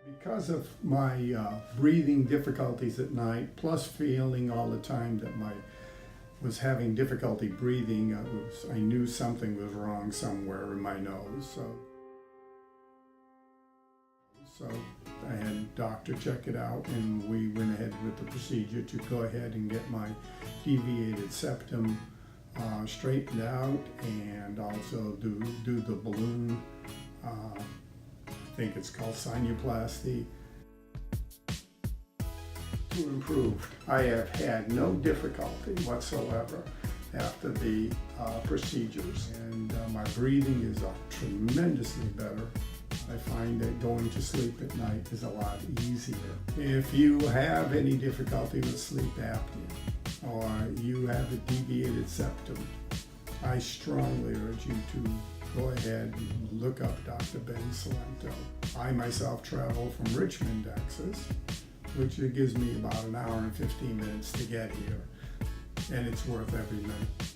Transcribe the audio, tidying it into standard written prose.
Because of my breathing difficulties at night, plus feeling all the time that was having difficulty breathing, I knew something was wrong somewhere in my nose. So I had a doctor check it out, and we went ahead with the procedure to go ahead and get my deviated septum straightened out, and also do the balloon. I think it's called Sinuplasty. To improve, I have had no difficulty whatsoever after the procedures, and my breathing is tremendously better. I find that going to sleep at night is a lot easier. If you have any difficulty with sleep apnea, or you have a deviated septum, I strongly urge you to go ahead and look up Dr. Ben Cilento. I myself travel from Richmond, Texas, which gives me about an hour and 15 minutes to get here, and it's worth every minute.